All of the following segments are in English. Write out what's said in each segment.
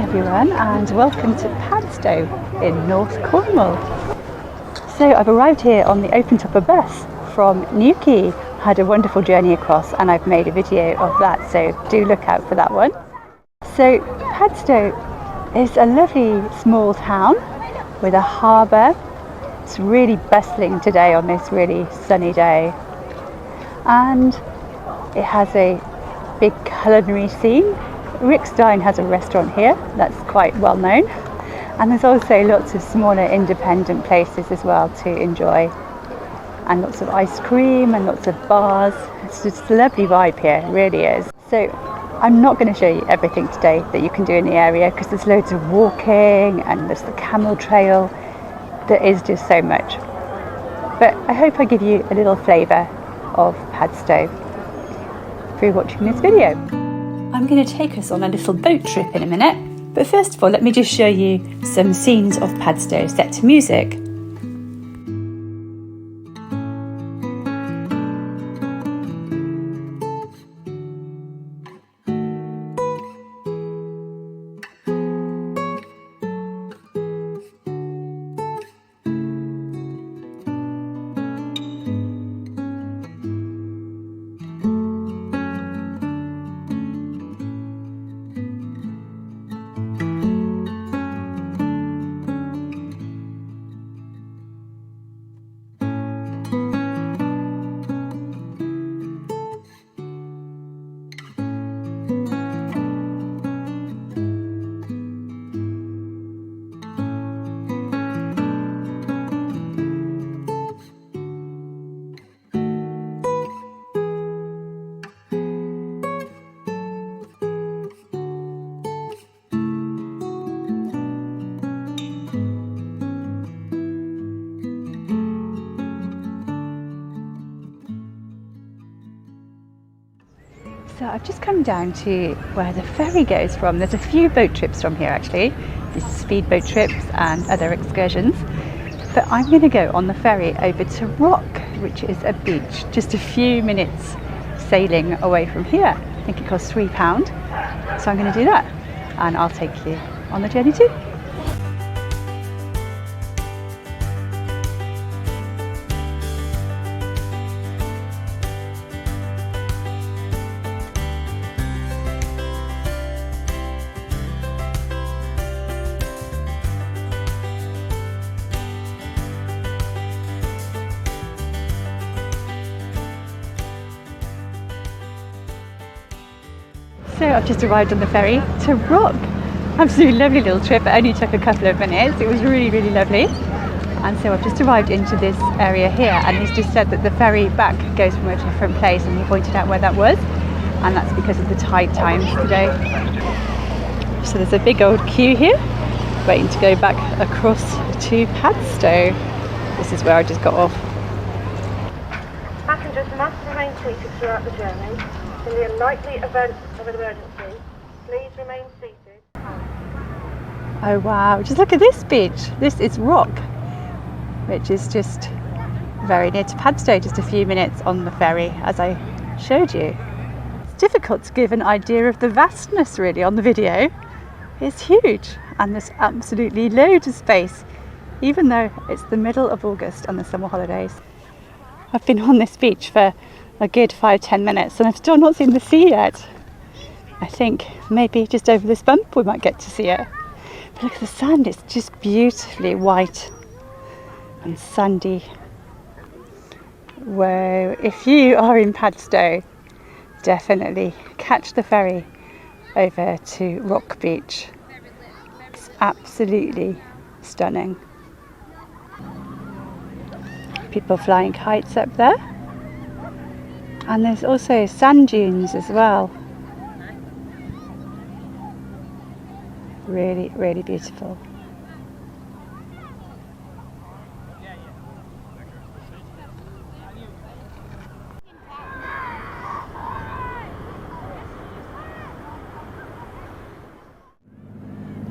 everyone, and welcome to Padstow in North Cornwall. So I've arrived here on the open topper bus from Newquay. Had a wonderful journey across and I've made a video of that, so do look out for that one. So Padstow is a lovely small town with a harbour. It's really bustling today on this really sunny day, and it has a big culinary scene. Rickstein has a restaurant here that's quite well known, and there's also lots of smaller independent places as well to enjoy, and lots of ice cream and lots of bars. It's just a lovely vibe here, it really is. So I'm not going to show you everything today that you can do in the area because there's loads of walking and there's the camel trail. There is just so much, but I hope I give you a little flavour of Padstow through watching this video. I'm going to take us on a little boat trip in a minute, but first of all let me just show you some scenes of Padstow set to music. So I've just come down to where the ferry goes from. There's a few boat trips from here actually, these speedboat trips and other excursions. But I'm going to go on the ferry over to Rock, which is a beach just a few minutes sailing away from here. I think it costs £3. So I'm going to do that and I'll take you on the journey too. So I've just arrived on the ferry to Rock. Absolutely lovely little trip. It only took a couple of minutes. It was really, really lovely. And so I've just arrived into this area here, and he's just said that the ferry back goes from a different place, and he pointed out where that was, and that's because of the tide times today. So there's a big old queue here waiting to go back across to Padstow. This is where I just got off. Passengers must remain seated throughout the journey. In the unlikely event of an emergency, please remain seated. Oh wow, just look at this beach. This is Rock, which is just very near to Padstow, just a few minutes on the ferry as I showed you. It's difficult to give an idea of the vastness really on the video. It's huge and there's absolutely loads of space, even though it's the middle of August and the summer holidays. I've been on this beach for a good 5-10 minutes and I've still not seen the sea yet. I think maybe just over this bump we might get to see it. But look at the sand, it's just beautifully white and sandy. Whoa, if you are in Padstow, definitely catch the ferry over to Rock Beach. It's absolutely stunning. People flying kites up there. And there's also sand dunes as well. Really, really beautiful.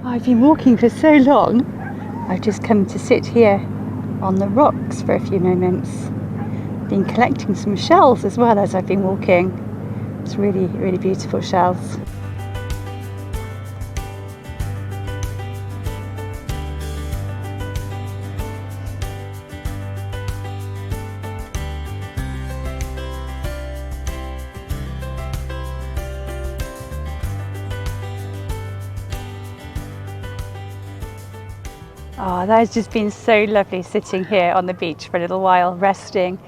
I've been walking for so long, I've just come to sit here on the rocks for a few moments. Been collecting some shells as well as I've been walking. It's really, really beautiful shells. Oh, that has just been so lovely sitting here on the beach for a little while, resting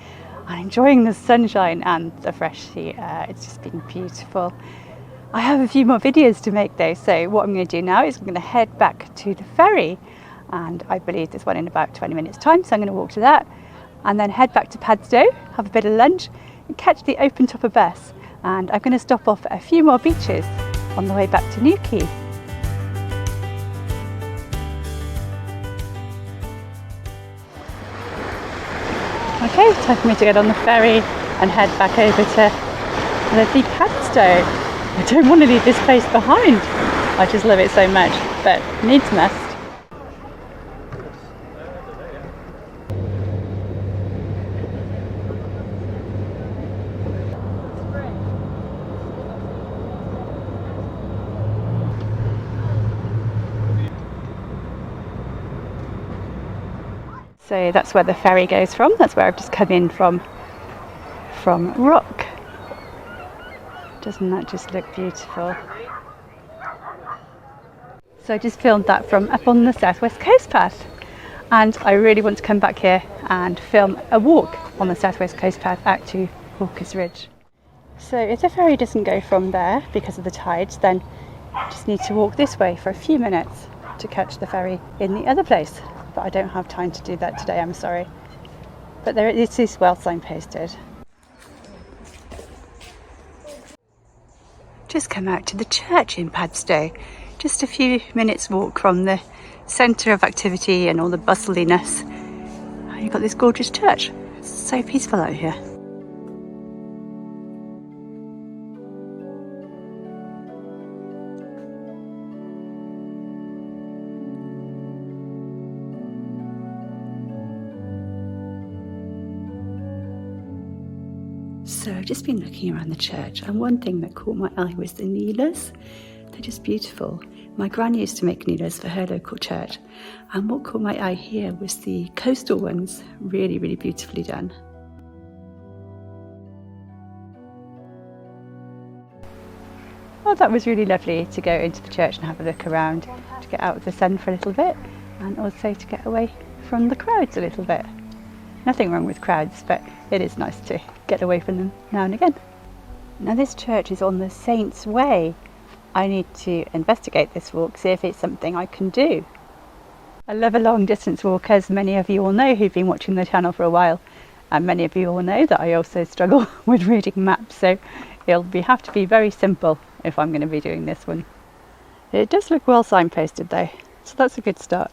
and enjoying the sunshine and the fresh sea air. It's just been beautiful. I have a few more videos to make though, so what I'm going to do now is I'm going to head back to the ferry, and I believe there's one in about 20 minutes time, so I'm going to walk to that and then head back to Padstow, have a bit of lunch and catch the open topper bus, and I'm going to stop off at a few more beaches on the way back to Newquay. Okay, time for me to get on the ferry and head back over to lovely Padstow. I don't want to leave this place behind. I just love it so much, but needs must. So that's where the ferry goes from. That's where I've just come in from Rock. Doesn't that just look beautiful? So I just filmed that from up on the southwest coast path, and I really want to come back here and film a walk on the southwest coast path out to Hawker's Ridge. So if the ferry doesn't go from there because of the tides, then I just need to walk this way for a few minutes to catch the ferry in the other place. But I don't have time to do that today, I'm sorry. But it is well signposted. Just come out to the church in Padstow. Just a few minutes walk from the centre of activity and all the bustliness. You've got this gorgeous church. It's so peaceful out here. So I've just been looking around the church, and one thing that caught my eye was the kneelers. They're just beautiful. My gran used to make kneelers for her local church, and what caught my eye here was the coastal ones. Really, really beautifully done. Well, that was really lovely to go into the church and have a look around, to get out of the sun for a little bit, and also to get away from the crowds a little bit. Nothing wrong with crowds, but it is nice to get away from them now and again. Now this church is on the Saint's Way. I need to investigate this walk, see if it's something I can do. I love a long distance walk, as many of you all know who've been watching the channel for a while, and many of you all know that I also struggle with reading maps, so it'll have to be very simple if I'm going to be doing this one. It does look well signposted though, so that's a good start.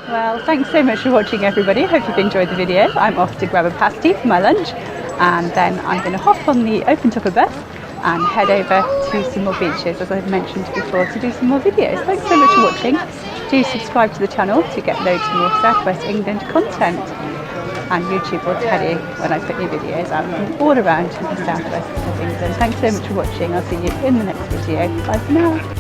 Well, thanks so much for watching everybody. Hope you've enjoyed the video. I'm off to grab a pasty for my lunch, and then I'm going to hop on the open topper bus and head over to some more beaches, as I've mentioned before, to do some more videos. Thanks so much for watching. Do subscribe to the channel to get loads more Southwest England content, and YouTube will tell you when I put new videos out from all around the southwest of England. Thanks so much for watching. I'll see you in the next video. Bye for now.